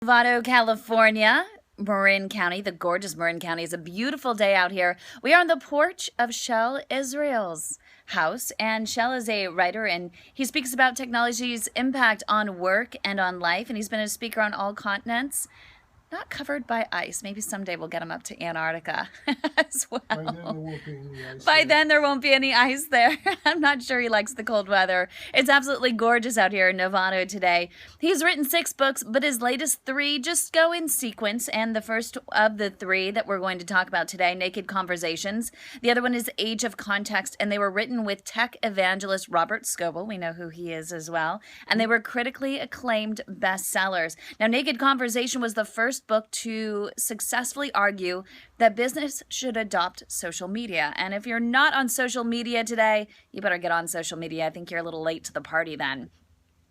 Novato, California, Marin County, the gorgeous Marin County. Is a beautiful day out here. We are on the porch of Shel Israel's house, and Shel is a writer, and he speaks about technology's impact on work and on life, and he's been a speaker on all continents. Not covered by ice. Maybe someday we'll get him up to Antarctica as well. By then there won't be any ice By there. then there won't be any ice there. I'm not sure he likes the cold weather. It's absolutely gorgeous out here in Novato today. He's written 6 books, but his latest 3 just go in sequence. And the first of the 3 that we're going to talk about today, Naked Conversations. The other one is Age of Context, and they were written with tech evangelist Robert Scoble. We know who he is as well. And they were critically acclaimed bestsellers. Now, Naked Conversation was the first book to successfully argue that business should adopt social media. And if you're not on social media today, you better get on social media. I think you're a little late to the party then.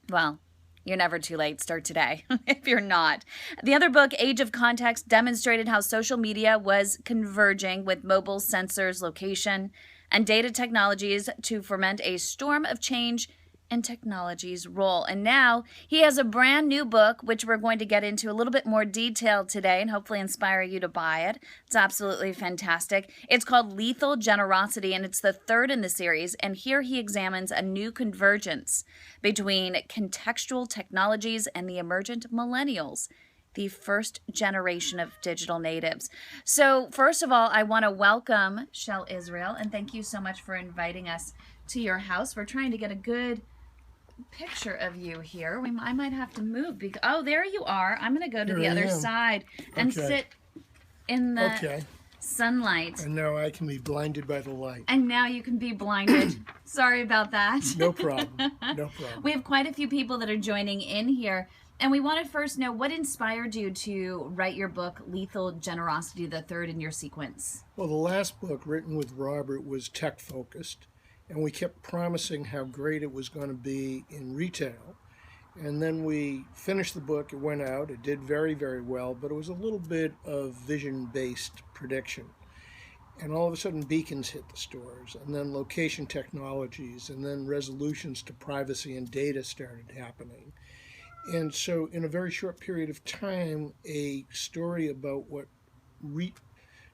Well, you're never too late. Start today if you're not. The other book, Age of Context, demonstrated how social media was converging with mobile sensors, location, and data technologies to ferment a storm of change and technology's role. And now he has a brand new book, which we're going to get into a little bit more detail today and hopefully inspire you to buy it. It's absolutely fantastic. It's called Lethal Generosity, and it's the 3rd in the series. And here he examines a new convergence between contextual technologies and the emergent millennials, the first generation of digital natives. So first of all, I want to welcome Shel Israel, and thank you so much for inviting us to your house. We're trying to get a good picture of you here. I might have to move because there you are. I'm going to go to the other side and sit in the sunlight. And now I can be blinded by the light. And now you can be blinded. Sorry about that. No problem. No problem. We have quite a few people that are joining in here. And we want to first know what inspired you to write your book, Lethal Generosity, the 3rd in your sequence? Well, the last book written with Robert was tech-focused, and we kept promising how great it was going to be in retail. And then we finished the book, it went out, it did very, very well, but it was a little bit of vision-based prediction. And all of a sudden, beacons hit the stores, and then location technologies, and then resolutions to privacy and data started happening. And so in a very short period of time, a story about what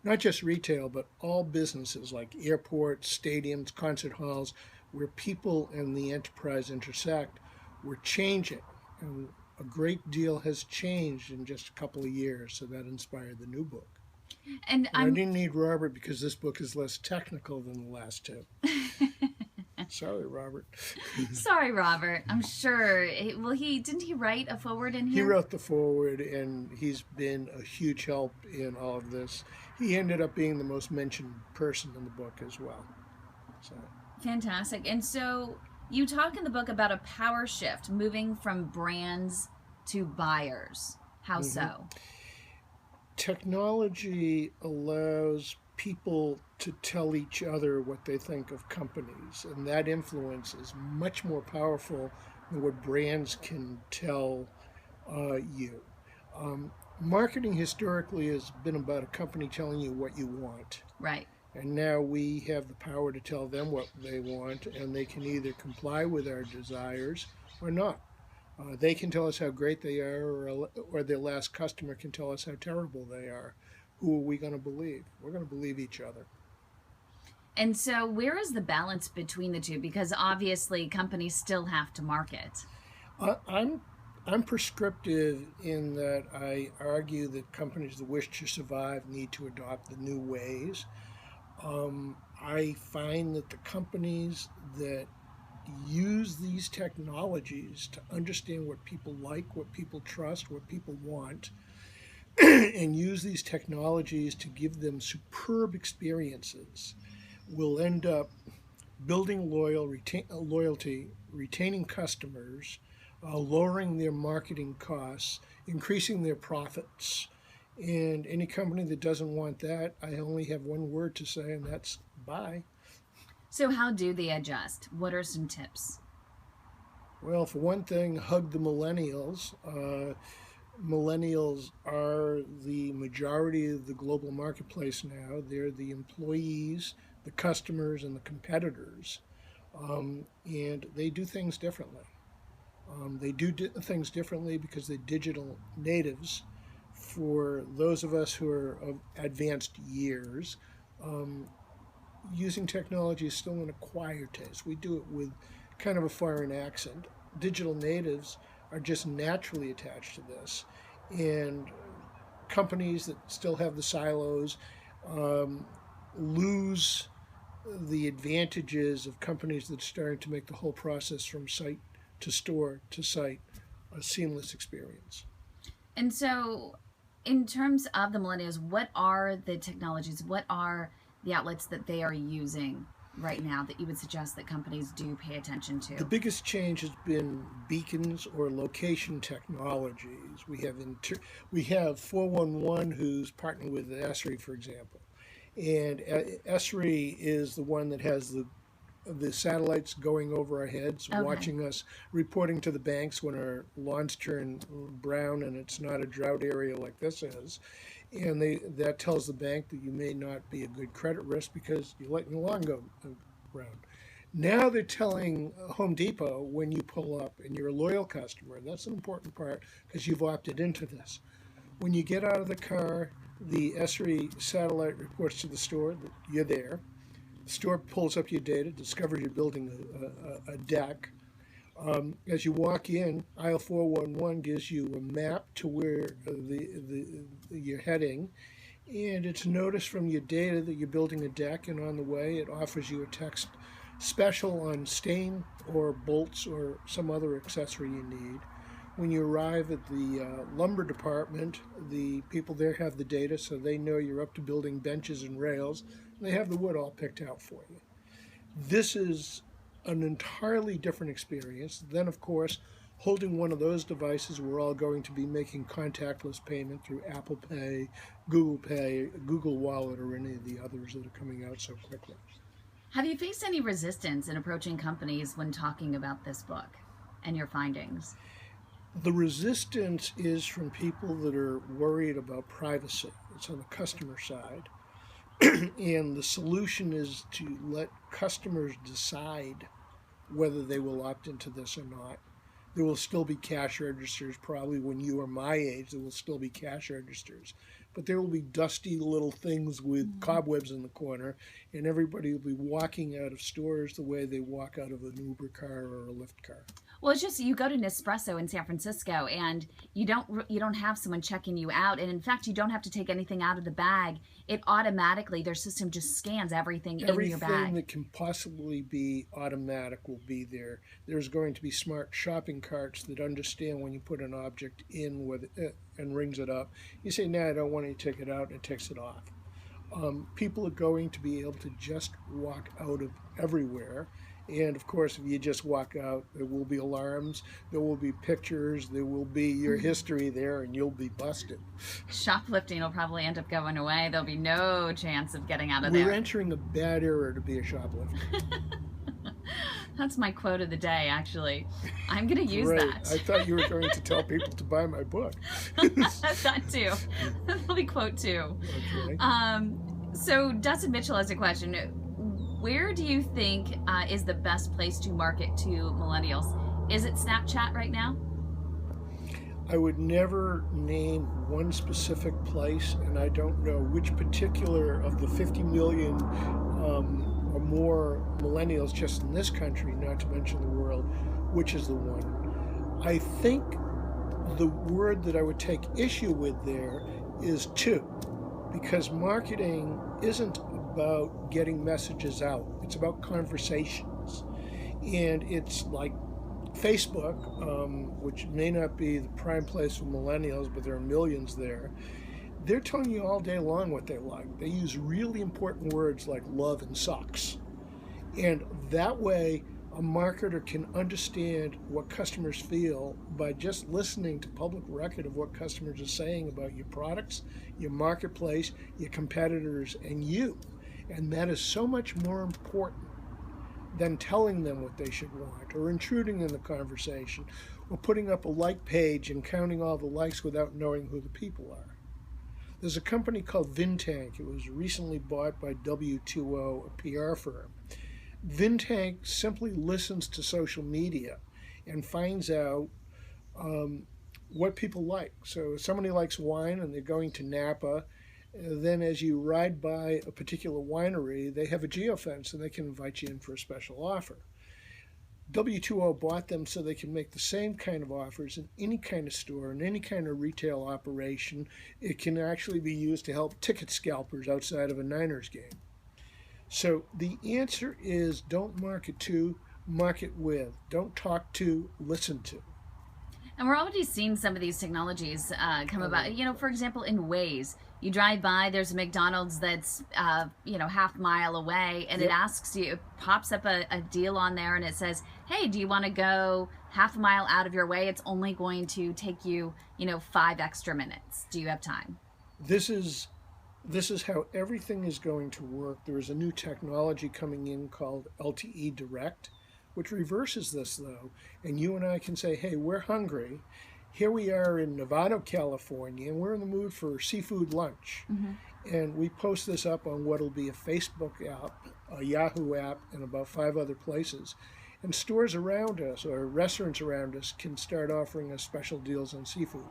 not just retail, but all businesses like airports, stadiums, concert halls, where people and the enterprise intersect, were changing. And a great deal has changed in just a couple of years, so that inspired the new book. And I didn't need Robert because this book is less technical than the last 2. Sorry, Robert. Sorry, Robert. I'm sure. Didn't he write a forward in here? He wrote the forward, and he's been a huge help in all of this. He ended up being the most mentioned person in the book as well. So fantastic. And so you talk in the book about a power shift, moving from brands to buyers. How so? Technology allows people to tell each other what they think of companies, and that influence is much more powerful than what brands can tell you. Marketing historically has been about a company telling you what you want. Right. And now we have the power to tell them what they want, and they can either comply with our desires or not. They can tell us how great they are, or their last customer can tell us how terrible they are. Who are we going to believe? We're going to believe each other. And so where is the balance between the two? Because obviously companies still have to market. I'm prescriptive in that I argue that companies that wish to survive need to adopt the new ways. I find that the companies that use these technologies to understand what people like, what people trust, what people want, and use these technologies to give them superb experiences will end up building loyalty, retaining customers, lowering their marketing costs, increasing their profits. And any company that doesn't want that, I only have one word to say, and that's bye. So how do they adjust? What are some tips? Well, for one thing, hug the millennials. Millennials are the majority of the global marketplace now. They're the employees, the customers, and the competitors. And they do things differently. They do things differently because they're digital natives. For those of us who are of advanced years, um, using technology is still an acquired taste. We do it with kind of a foreign accent. Digital natives are just naturally attached to this. And companies that still have the silos um, lose the advantages of companies that are starting to make the whole process from site to store to site a seamless experience. And so, in terms of the millennials, what are the technologies? What are the outlets that they are using right now that you would suggest that companies do pay attention The to? biggest change has been beacons or location technologies. We have 411 who's partnering with Esri, for example, and Esri is the one that has the satellites going over our heads, Okay. watching us, reporting to the banks when our lawns turn brown and it's not a drought area like this is. And that tells the bank that you may not be a good credit risk because you're letting your lawn go brown. Now they're telling Home Depot when you pull up and you're a loyal customer. That's an important part because you've opted into this. When you get out of the car, the Esri satellite reports to the store that you're there. The store pulls up your data, discovers you're building a deck. As you walk in, aisle 411 gives you a map to where you're heading, and it's noticed from your data that you're building a deck, and on the way, it offers you a text special on stain or bolts or some other accessory you need. When you arrive at the lumber department, the people there have the data, so they know you're up to building benches and rails. And they have the wood all picked out for you. This is an entirely different experience. Then, of course, holding one of those devices, we're all going to be making contactless payment through Apple Pay, Google Wallet, or any of the others that are coming out so quickly. Have you faced any resistance in approaching companies when talking about this book and your findings? The resistance is from people that are worried about privacy. It's on the customer side. And the solution is to let customers decide whether they will opt into this or not. There will still be cash registers. Probably when you are my age, there will still be cash registers. But there will be dusty little things with cobwebs in the corner, and everybody will be walking out of stores the way they walk out of an Uber car or a Lyft car. Well, it's just you go to Nespresso in San Francisco, and you don't have someone checking you out, and in fact, you don't have to take anything out of the bag. It automatically their system just scans everything in your Everything bag. that can possibly be automatic will be there. There's going to be smart shopping carts that understand when you put an object in with it and rings it up. You say, "No, I don't want you to take it out," and it takes it off. People are going to be able to just walk out of everywhere. And of course, if you just walk out, there will be alarms, there will be pictures, there will be your history there, and you'll be busted. Shoplifting will probably end up going away. There'll be no chance of getting out of We're there. entering a bad era to be a shoplifter. That's my quote of the day, actually. I'm going to use Right. that. I thought you were going to tell people to buy my book. That too. That'll be quote two. Okay. So Dustin Mitchell has a question. Where do you think is the best place to market to millennials? Is it Snapchat right now? I would never name one specific place, and I don't know which particular of the 50 million or more millennials just in this country, not to mention the world, which is the one. I think the word that I would take issue with there is two, because marketing isn't about getting messages out, it's about conversations. And it's like Facebook, which may not be the prime place for millennials, but there are millions there. They're telling you all day long what they like. They use really important words like love and socks. And that way, a marketer can understand what customers feel by just listening to public record of what customers are saying about your products, your marketplace, your competitors, and you. And that is so much more important than telling them what they should want or intruding in the conversation or putting up a like page and counting all the likes without knowing who the people are. There's a company called Vintank. It was recently bought by W2O, a PR firm. Vintank simply listens to social media and finds out um, what people like. So if somebody likes wine and they're going to Napa, then as you ride by a particular winery, they have a geofence and they can invite you in for a special offer. W2O bought them so they can make the same kind of offers in any kind of store, in any kind of retail operation. It can actually be used to help ticket scalpers outside of a Niners game. So the answer is don't market to, market with. Don't talk to, listen to. And we're already seeing some of these technologies come about. You know, for example, in Waze, you drive by, there's a McDonald's that's, half mile away, and it Yep. asks you, it pops up a deal on there, and it says, hey, do you want to go half a mile out of your way? It's only going to take you, 5 extra minutes. Do you have time? This is this is how everything is going to work. There is a new technology coming in called LTE Direct, which reverses this though. And you and I can say, hey, we're hungry. Here we are in Nevada, California, and we're in the mood for seafood lunch. And we post this up on what'll be a Facebook app, a Yahoo app, and about 5 other places. And stores around us or restaurants around us can start offering us special deals on seafood.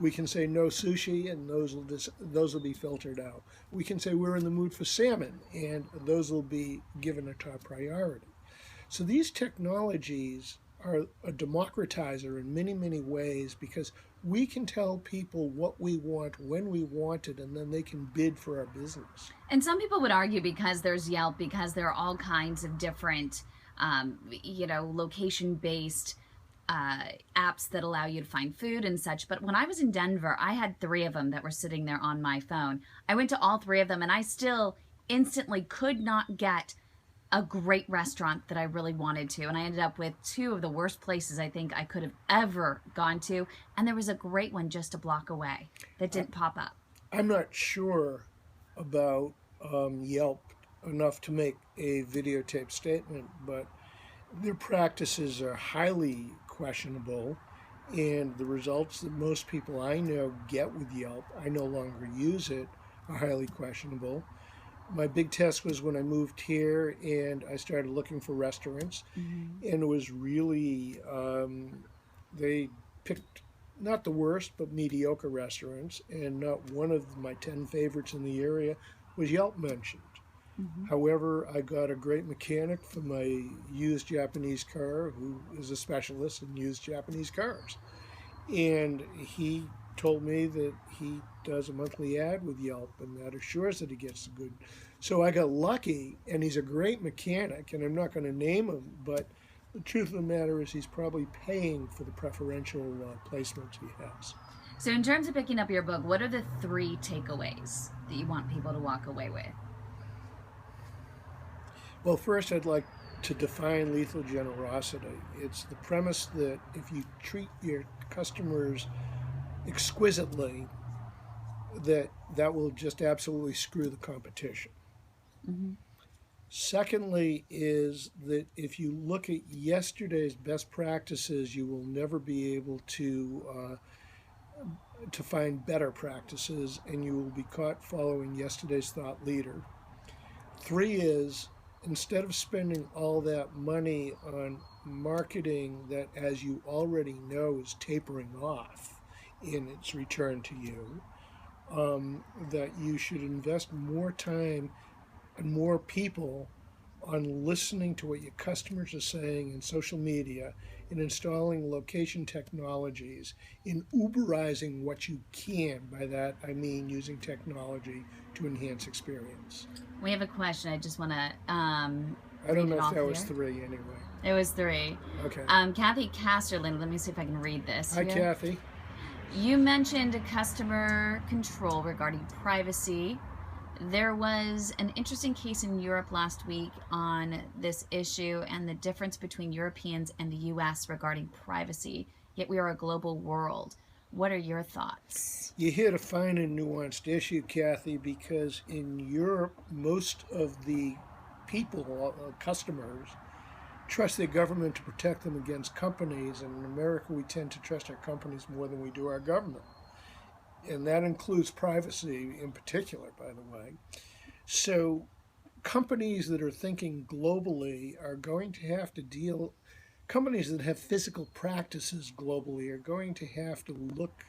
We can say no sushi, and those will be filtered out. We can say we're in the mood for salmon, and those will be given a top priority. So these technologies are a democratizer in many, many ways because we can tell people what we want when we want it, and then they can bid for our business. And some people would argue because there's Yelp, because there are all kinds of different, location-based apps that allow you to find food and such. But when I was in Denver, I had 3 of them that were sitting there on my phone. I went to all 3 of them, and I still instantly could not get a great restaurant that I really wanted to. And I ended up with 2 of the worst places I think I could have ever gone to. And there was a great one just a block away that didn't pop up. I'm not sure about Yelp enough to make a videotape statement, but their practices are highly questionable, and the results that most people I know get with Yelp, I no longer use it, are highly questionable. My big test was when I moved here and I started looking for restaurants, and it was really, they picked not the worst, but mediocre restaurants, and not one of my 10 favorites in the area was Yelp mentioned. However, I got a great mechanic for my used Japanese car who is a specialist in used Japanese cars. And he told me that he does a monthly ad with Yelp, and that assures that he gets the good. So I got lucky, and he's a great mechanic, and I'm not going to name him, but the truth of the matter is he's probably paying for the preferential placements he has. So in terms of picking up your book, what are the 3 takeaways that you want people to walk away with? Well, first, I'd like to define lethal generosity. It's the premise that if you treat your customers exquisitely, that will just absolutely screw the competition. Secondly, is that if you look at yesterday's best practices, you will never be able to find better practices, and you will be caught following yesterday's thought leader. 3 is instead of spending all that money on marketing that, as you already know, is tapering off in its return to you, that you should invest more time and more people on listening to what your customers are saying in social media, in installing location technologies, in Uberizing what you can. By that, I mean using technology to enhance experience. We have a question. I just want to I don't know if that was 3 anyway. It was 3. Okay. Kathy Casterlin, let me see if I can read this. Hi, here. Kathy. You mentioned customer control regarding privacy. There was an interesting case in Europe last week on this issue and the difference between Europeans and the U.S. regarding privacy, yet we are a global world. What are your thoughts? You hit a fine and nuanced issue, Kathy, because in Europe, most of the people, customers, trust their government to protect them against companies, and in America, we tend to trust our companies more than we do our government. And that includes privacy in particular, by the way. So companies that are thinking globally are going to have to deal companies that have physical practices globally are going to have to look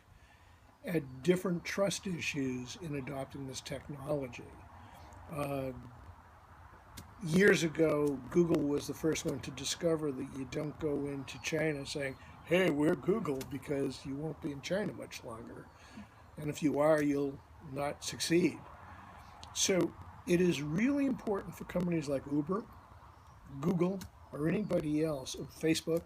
at different trust issues in adopting this technology. Uh, Years ago, Google was the first one to discover that you don't go into China saying, hey, we're Google, because you won't be in China much longer. And if you are, you'll not succeed. So it is really important for companies like Uber, Google, or anybody else, or Facebook,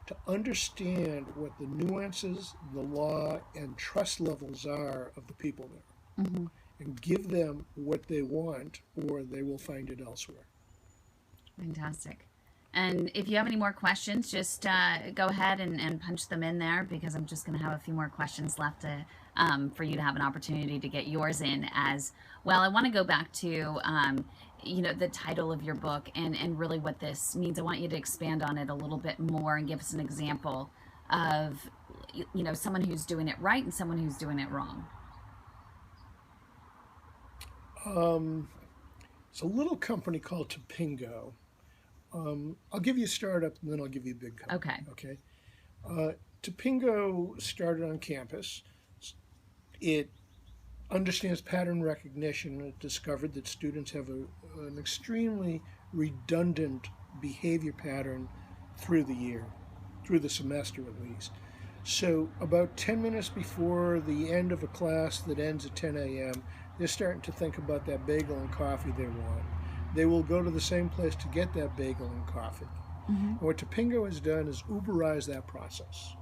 to understand what the nuances, the law, and trust levels are of the people there, Mm-hmm. and give them what they want, or they will find it elsewhere. Fantastic. And if you have any more questions, just go ahead and punch them in there, because I'm just going to have a few more questions left for you to have an opportunity to get yours in as well. I want to go back to the title of your book and really what this means. I want you to expand on it a little bit more and give us an example of someone who's doing it right and someone who's doing it wrong. It's a little company called Topingo. I'll give you a startup, and then I'll give you a big company. Okay. Okay. Topingo started on campus. It understands pattern recognition, and it discovered that students have an extremely redundant behavior pattern through the year, through the semester at least. So about 10 minutes before the end of a class that ends at 10 a.m., they're starting to think about that bagel and coffee they want. They will go to the same place to get that bagel and coffee. Mm-hmm. And what Topingo has done is Uberize that process.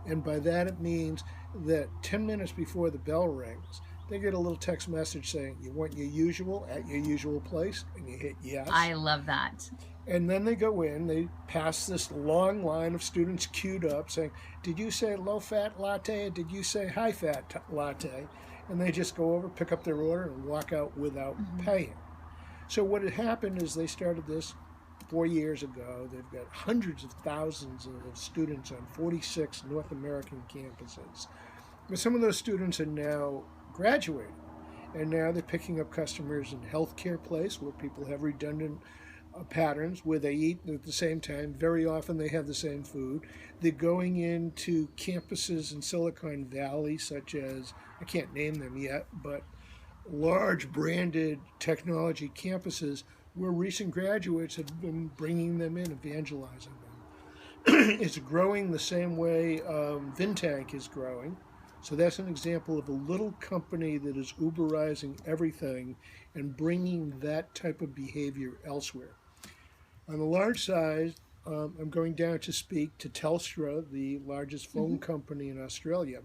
And by that it means that 10 minutes before the bell rings, they get a little text message saying, you want your usual at your usual place, and you hit yes. I love that. And then they go in, they pass this long line of students queued up saying, did you say low-fat latte or did you say high-fat latte? And they just go over, pick up their order, and walk out without paying. So what had happened is they started this 4 years ago. They've got hundreds of thousands of students on 46 North American campuses. But some of those students are now graduating, and now they're picking up customers in healthcare place where people have redundant patterns where they eat at the same time. Very often they have the same food. They're going into campuses in Silicon Valley, such as, I can't name them yet, but large branded technology campuses where recent graduates have been bringing them in, evangelizing them. It's growing the same way Vintank is growing. So that's an example of a little company that is Uberizing everything and bringing that type of behavior elsewhere. On the large side, I'm going down to speak to Telstra, the largest phone company in Australia.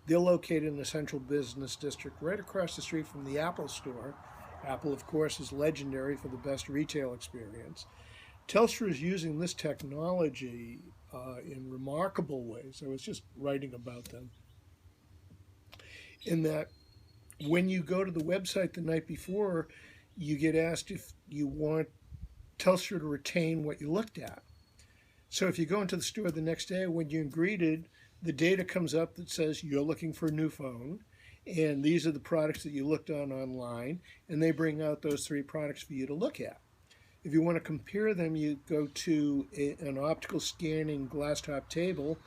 They're located in the central business district right across the street from the Apple store. Apple, of course, is legendary for the best retail experience. Telstra is using this technology in remarkable ways. I was just writing about them. In that, when you go to the website the night before, you get asked if you want Telstra to retain what you looked at. So if you go into the store the next day, when you're greeted, the data comes up that says you're looking for a new phone, and these are the products that you looked on online, and they bring out those 3 products for you to look at. If you want to compare them, you go to an optical scanning glass top table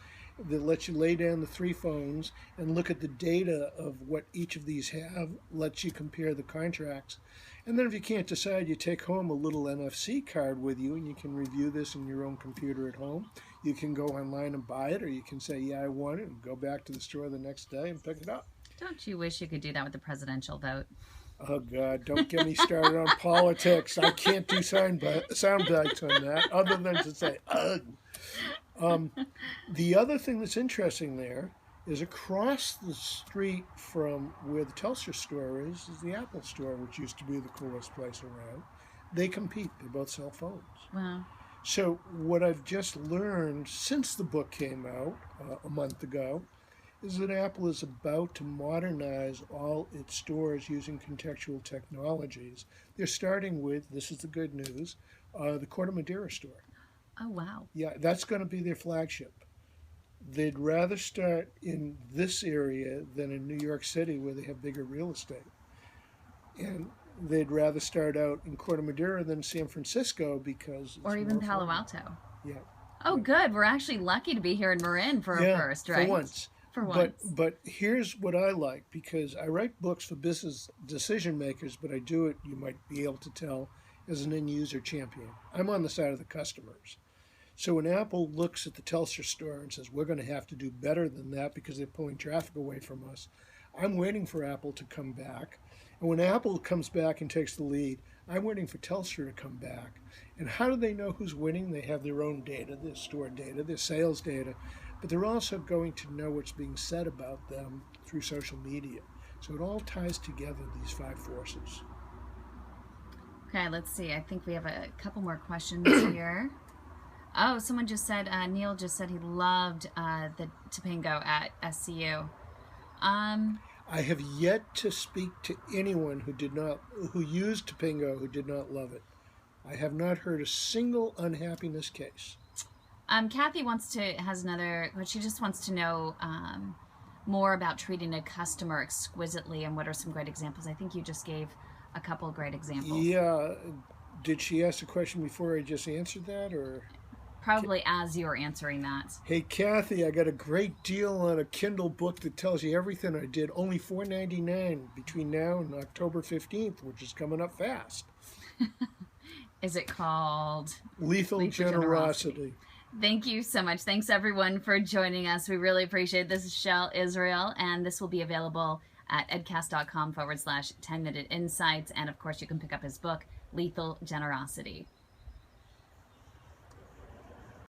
that lets you lay down the 3 phones and look at the data of what each of these have, lets you compare the contracts. And then if you can't decide, you take home a little NFC card with you, and you can review this in your own computer at home. You can go online and buy it, or you can say, yeah, I want it, and go back to the store the next day and pick it up. Don't you wish you could do that with the presidential vote? Oh, God, don't get me started on politics. I can't do sound bites on that, other than to say, ugh. The other thing that's interesting there is across the street from where the Telstra store is the Apple store, which used to be the coolest place around. They compete. They both sell phones. Wow. So what I've just learned since the book came out a month ago is that Apple is about to modernize all its stores using contextual technologies. They're starting with, this is the good news, the Corte Madera store. Oh, wow. Yeah, that's going to be their flagship. They'd rather start in this area than in New York City, where they have bigger real estate. And they'd rather start out in Corte Madera than San Francisco because it's or even Palo Alto. Yeah. Oh, Yeah. good. We're actually lucky to be here in Marin for a Yeah, first, for right? once. For But once. here's what I like, because I write books for business decision makers, but I do it, you might be able to tell, as an end user champion. I'm on the side of the customers. So when Apple looks at the Telstra store and says we're going to have to do better than that because they're pulling traffic away from us, I'm waiting for Apple to come back. And when Apple comes back and takes the lead, I'm waiting for Telstra to come back. And how do they know who's winning? They have their own data, their store data, their sales data, but they're also going to know what's being said about them through social media. So it all ties together, these five forces. Okay, let's see. I think we have a couple more questions here. Oh, someone just said, Neil just said he loved the Topingo at SCU. I have yet to speak to anyone who used Topingo who did not love it. I have not heard a single unhappiness case. Kathy has another, but she just wants to know more about treating a customer exquisitely and what are some great examples. I think you just gave a couple great examples. Yeah, did she ask a question before I just answered that, or? Probably as you're answering that. Hey Kathy, I got a great deal on a Kindle book that tells you everything I did. Only $4.99 between now and October 15th, which is coming up fast. Is it called Lethal Generosity. Thank you so much. Thanks everyone for joining us. We really appreciate it. This is Shel Israel, and this will be available at edcast.com/10-minute insights. And of course, you can pick up his book, Lethal Generosity.